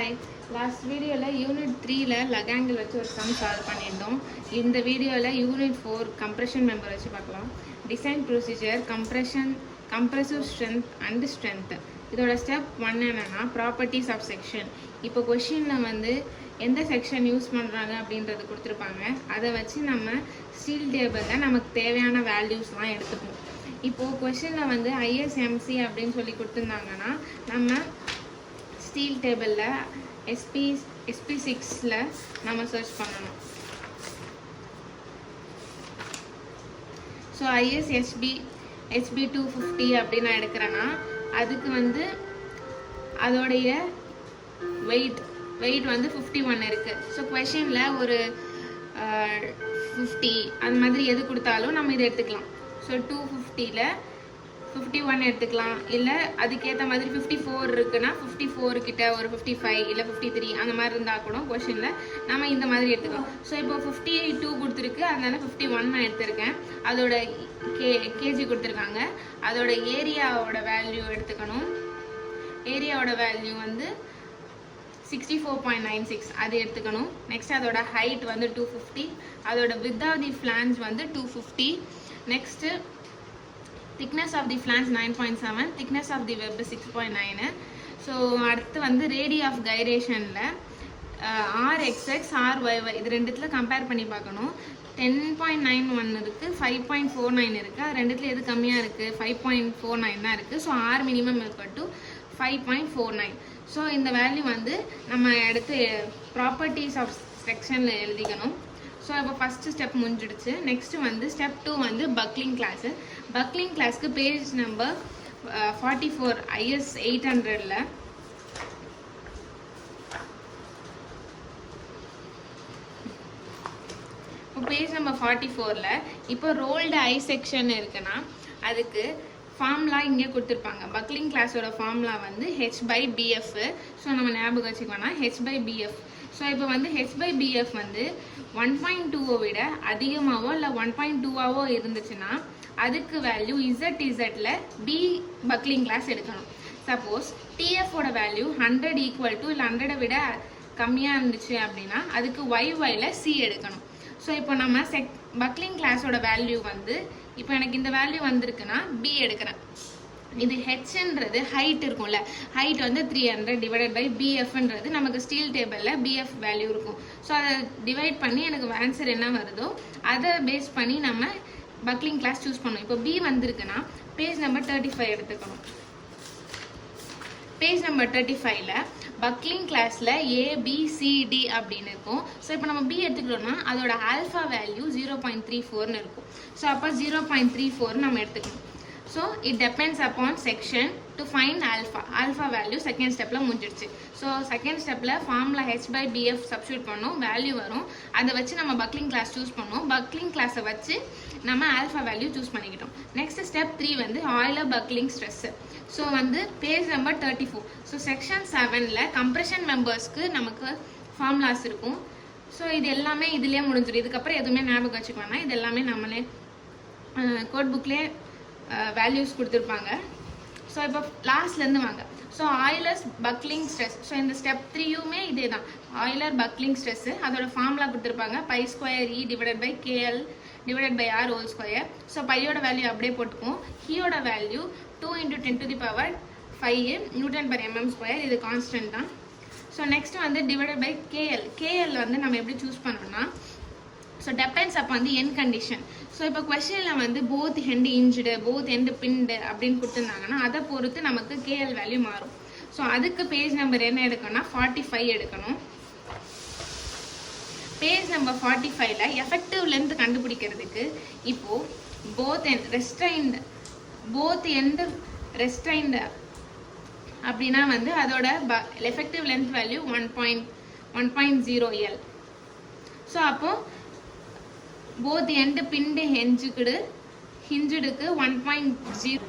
Hi, last video unit 3 Lagrange வச்சு ஒரு sum solve பண்ணிருந்தோம். இந்த வீடியோல unit 4 compression member வச்சு பார்க்கலாம். Design procedure, compression, compressive strength and strength. இதோட step 1 என்னன்னா properties of section. இப்போ क्वेश्चनல வந்து எந்த செக்ஷன் யூஸ் பண்றாங்க அப்படின்றது கொடுத்திருப்பாங்க. அதை வச்சு நம்ம ஸ்டீல் டேபிள்ல நமக்கு தேவையான வேல்யூஸ்லாம் எடுத்துப்போம். இப்போ क्वेश्चनல வந்து ISMC அப்படின்னு சொல்லி கொடுத்திருந்தாங்கன்னா நம்ம ஸ்டீல் டேபிள்ல SP6ல நம்ம சர்ச் பண்ணணும். ஸோ HB 250 அப்படின்னு நான் எடுக்கிறேன்னா அதுக்கு வந்து அதோடைய வெயிட் வந்து 51 இருக்கு. ஸோ கொஷனில் ஒரு 50 அந்த மாதிரி எது கொடுத்தாலும் நம்ம இதை எடுத்துக்கலாம். ஸோ 250ல் 51 எடுத்துக்கலாம். இல்லை அதுக்கேற்ற மாதிரி 54 இருக்குன்னா 54 கிட்ட ஒரு 55 இல்லை 53 அந்த மாதிரி இருந்தால் கூட கொஷனில் நம்ம இந்த மாதிரி எடுத்துக்கலாம். ஸோ இப்போ 52 கொடுத்துருக்கு, அதனால 51 நான் எடுத்திருக்கேன். அதோட கேஜி கொடுத்துருக்காங்க. அதோட ஏரியாவோட வேல்யூ எடுத்துக்கணும். ஏரியாவோட வேல்யூ வந்து 64.96 அது எடுத்துக்கணும். நெக்ஸ்ட் அதோட ஹைட் வந்து 250, அதோட width of the flange வந்து 250. Next thickness of the flange 9.7, thickness of the web 6.9. So அடுத்து வந்து ரேடி ஆஃப் கைரேஷனில் RXX RYY இது ரெண்டுத்தில் கம்பேர் பண்ணி பார்க்கணும். 10.91 இருக்குது, 5.49 இருக்குது. அது ரெண்டுத்தில் எது கம்மியாக இருக்குது? 5.49 தான் இருக்குது. So R minimum equal to 5.49. So இந்த வேல்யூ வந்து நம்ம எடுத்து ப்ராப்பர்ட்டிஸ் ஆஃப் செக்ஷனில் எழுதிக்கணும். ஸோ இப்போ ஃபஸ்ட்டு ஸ்டெப் முடிஞ்சிடுச்சு. நெக்ஸ்ட்டு வந்து ஸ்டெப் 2 வந்து பக்லிங் கிளாஸு. பக்லிங் கிளாஸ்க்கு பேஜ் நம்பர் 44 IS 800ல் இப்போ பேஜ் நம்பர் 44ல் இப்போ ரோல்டு ஐ செக்ஷன் இருக்குன்னா அதுக்கு ஃபார்முலா இங்கே கொடுத்துருப்பாங்க. பக்லிங் கிளாஸோட ஃபார்முலா வந்து H/BF. ஸோ நம்ம ஞாபகம் வச்சுக்கோன்னா H/BF. ஸோ இப்போ வந்து H/BF வந்து 1.2 விட அதிகமாகவோ இல்லை 1.2ஆவோ இருந்துச்சுன்னா அதுக்கு வேல்யூ ZZல B பக்லிங் கிளாஸ் எடுக்கணும். சப்போஸ் TFோட வேல்யூ 100 ஈக்குவல் டு இல்லை 100 விட கம்மியாக இருந்துச்சு அப்படின்னா அதுக்கு YYல C எடுக்கணும். ஸோ இப்போ நம்ம பக்லிங் கிளாஸோட வேல்யூ வந்து இப்போ எனக்கு இந்த வேல்யூ வந்திருக்குன்னா B எடுக்கிறேன். இது ஹெச்ன்றது ஹைட் இருக்கும்ல, ஹைட் வந்து 300 டிவைடட் பை BFன்றது நமக்கு ஸ்டீல் டேபிளில் BF வேல்யூ இருக்கும். ஸோ அதை டிவைட் பண்ணி எனக்கு ஆன்சர் என்ன வருதோ அதை பேஸ் பண்ணி நம்ம பக்லிங் கிளாஸ் சூஸ் பண்ணணும். இப்போ B வந்திருக்குன்னா பேஜ் நம்பர் 35 எடுத்துக்கணும். பேஜ் நம்பர் 35ல பக்லிங் கிளாஸில் ABCD அப்படின்னு இருக்கும். ஸோ இப்போ நம்ம B எடுத்துக்கிட்டோம்னா அதோட ஆல்ஃபா வேல்யூ 0.34ன்னு இருக்கும். ஸோ அப்போ 0.34 நம்ம எடுத்துக்கணும். So it depends upon section to find alpha value second ஸ்டெப்பில் முடிஞ்சிடுச்சு. ஸோ செகண்ட் ஸ்டெப்பில் ஃபார்முலா H/BF சப்ஸ்டியூட் பண்ணோம், வேல்யூ வரும். அதை வச்சு நம்ம பக்லிங் கிளாஸ் சூஸ் பண்ணோம். பக்லிங் கிளாஸை வச்சு நம்ம ஆல்ஃபா வேல்யூ சூஸ் பண்ணிக்கிட்டோம். நெக்ஸ்ட் ஸ்டெப் 3 வந்து ஆயிலர் பக்லிங் ஸ்ட்ரெஸ்ஸு. ஸோ வந்து பேஜ் நம்பர் 34. ஸோ செக்ஷன் 7ல் கம்ப்ரெஷன் மெம்பர்ஸ்க்கு நமக்கு ஃபார்முலாஸ் இருக்கும். ஸோ இது எல்லாமே இதுலேயே முடிஞ்சிடும். இதுக்கப்புறம் எதுவுமே ஞாபகம் வச்சுக்கோன்னா இது எல்லாமே நம்மளே கோட் புக்லேயே வேல்யூஸ் கொடுத்துருப்பாங்க. ஸோ இப்போ லாஸ்ட்லேருந்து வாங்க. So Euler's buckling stress. So இந்த ஸ்டெப் 3யுமே இதே தான். ஆயிலர் பக்லிங் ஸ்ட்ரெஸ்ஸு அதோட ஃபார்முலா கொடுத்துருப்பாங்க π² E divided by KL divided by R whole square. So பையோட வேல்யூ அப்படியே போட்டுக்குவோம். ஹீயோட வேல்யூ 2 × 10⁵ Nm². இது கான்ஸ்டன்ட் தான். ஸோ நெக்ஸ்ட் வந்து டிவைடட் பை KL வந்து நம்ம எப்படி சூஸ் பண்ணோம்னா ஸோ டிபெண்ட்ஸ் அப்போ வந்து என் கண்டிஷன். ஸோ இப்போ கொஸ்டினில் வந்து both end hinged both end pinned அப்படின்னு கொடுத்துருந்தாங்கன்னா அதை பொறுத்து நமக்கு KL வேல்யூ மாறும். ஸோ அதுக்கு பேஜ் நம்பர் என்ன எடுக்கணும்னா 45 எடுக்கணும். பேஜ் நம்பர் 45ல எஃபெக்டிவ் லென்த் கண்டுபிடிக்கிறதுக்கு இப்போ போத் எண்டு ரெஸ்ட்ரைன்டு அப்படின்னா வந்து அதோட effective length value 1.0L. So அப்போ போத் எண்டு பிண்டு ஹிஞ்சுடுக்கு 1.0.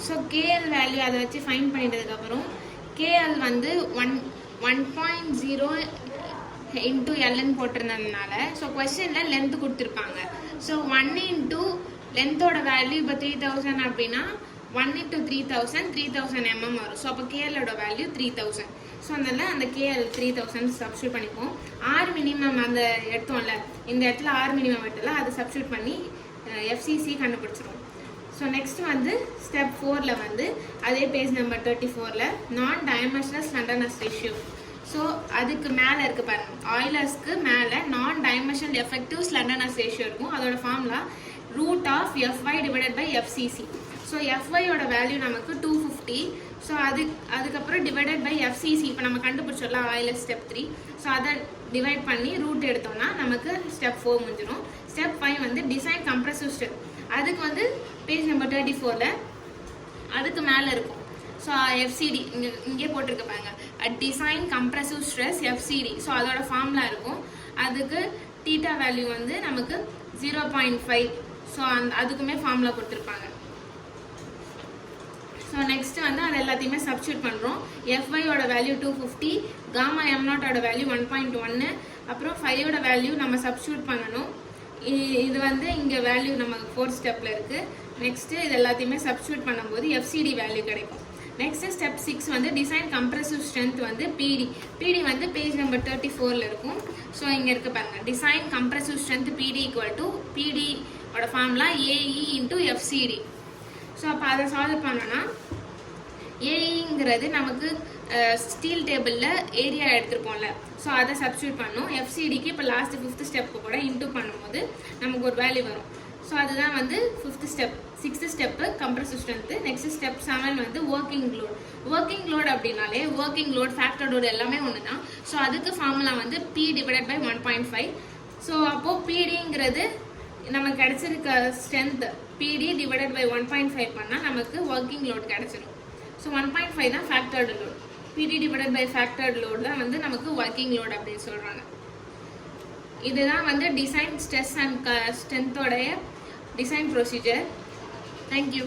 ஸோ KL வேல்யூ அதை வச்சு ஃபைன் பண்ணிட்டதுக்கப்புறம் KL வந்து 1.0 × Lன்னு போட்டிருந்ததுனால ஸோ கொஸ்டினில் லென்த் கொடுத்துருப்பாங்க. ஸோ 1 × லென்த்தோட வேல்யூ இப்போ 3000 அப்படின்னா 1 × 3000 3000 mm வரும். ஸோ அப்போ KL ஓட வேல்யூ 3000. ஸோ அதனால அந்த KL 3000 சப்ஸ்டியூட் பண்ணிப்போம். R மினிமம் அந்த எடுத்தோம்ல, இந்த இடத்துல R மினிமம் எடுத்தல அதை சப்ஸ்டியூட் பண்ணி FCC கண்டுபிடிச்சிரும். ஸோ நெக்ஸ்ட் வந்து ஸ்டெப் 4ல் வந்து அதே பேஜ் நம்பர் 34ல் நான் டைமென்ஷனல் ஸ்லெண்டர்னஸ் ரேஷியோ. ஸோ அதுக்கு மேலே இருக்குது பாருங்கள், ஆயிலர்ஸ்க்கு மேலே நான் டைமென்ஷனல் எஃபெக்டிவ் ஸ்லெண்டர்னஸ் ரேஷியோ இருக்கும். அதோட formula √FY divided by FCC. So FYயோட வேல்யூ நமக்கு 250. ஸோ அதுக்கப்புறம் டிவைடட் பை FCC. இப்போ நம்ம கண்டுபிடிச்சிடலாம் ஆயிலர் ஸ்டெப் 3. ஸோ அதை டிவைட் பண்ணி ரூட் எடுத்தோம்னா நமக்கு ஸ்டெப் 4 முடிஞ்சிடும். ஸ்டெப் 5 வந்து டிசைன் கம்ப்ரசிவ் ஸ்ட்ரெஸ். அதுக்கு வந்து பேஜ் நம்பர் 34ல் அதுக்கு மேலே இருக்கும். ஸோ FCD இங்கே போட்டிருக்க பாருங்க, design compressive stress FCD. So அதோட ஃபார்முலா இருக்கும். அதுக்கு தீட்டா வேல்யூ வந்து நமக்கு 0.5. ஸோ அதுக்குமே ஃபார்முலா கொடுத்துருப்பாங்க. ஸோ நெக்ஸ்ட் வந்து அது எல்லாத்தையுமே சப்ஸ்டியூட் பண்ணுறோம். FYயோட வேல்யூ 250, காமா M0ஓட வேல்யூ 1.1, அப்புறம் 5ஓட வேல்யூ நம்ம சப்ஸ்டியூட் பண்ணணும். இது வந்து இங்கே வேல்யூ நமக்கு 4th ஸ்டெப்பில் இருக்குது. நெக்ஸ்ட்டு இது எல்லாத்தையுமே சப்ஸ்டியூட் பண்ணும்போது FCD வேல்யூ கிடைக்கும். நெக்ஸ்ட் ஸ்டெப் 6 வந்து டிசைன் கம்ப்ரசிவ் ஸ்ட்ரென்த் வந்து PD வந்து பேஜ் நம்பர் 34ல் இருக்கும். ஸோ இங்கே இருக்க பாருங்க, டிசைன் கம்ப்ரசிவ் ஸ்ட்ரென்த் PD = PD-ஓட ஃபார்முலா AE × FCD. ஸோ அப்போ அதை சால்வ் பண்ணோன்னா AEங்கிறது நமக்கு ஸ்டீல் டேபிளில் ஏரியா எடுத்துருப்போம்ல, ஸோ அதை சப்ஸ்டியூட் பண்ணோம். FCDக்கு இப்போ லாஸ்ட் 5th ஸ்டெப்பு கூட இன்டூ பண்ணும்போது நமக்கு ஒரு வேல்யூ வரும். ஸோ அதுதான் வந்து 5th step. 6th step compressive strength. Next step 7 வந்து ஒர்க்கிங் லோட். ஒர்க்கிங் லோட் அப்படின்னாலே ஒர்க்கிங் லோட், ஃபேக்டர் லோட் எல்லாமே ஒன்று தான். ஸோ அதுக்கு ஃபார்முலா வந்து P டிவைடட் பை 1.5. ஸோ அப்போது PDங்கிறது நமக்கு கிடைச்சிருக்க ஸ்ட்ரென்த், PD டிவைடட் பை 1.5 பண்ணால் நமக்கு ஒர்க்கிங் லோட் கிடைச்சிடும். ஸோ 1.5 தான் factored load. PD divided by factored load தான் வந்து நமக்கு ஒர்க்கிங் லோட் அப்படின்னு சொல்கிறாங்க. இதுதான் வந்து டிசைன் ஸ்ட்ரெஸ் அண்ட் ஸ்ட்ரென்த்தோடைய டிசைன் ப்ரொசீஜர். தேங்க்யூ.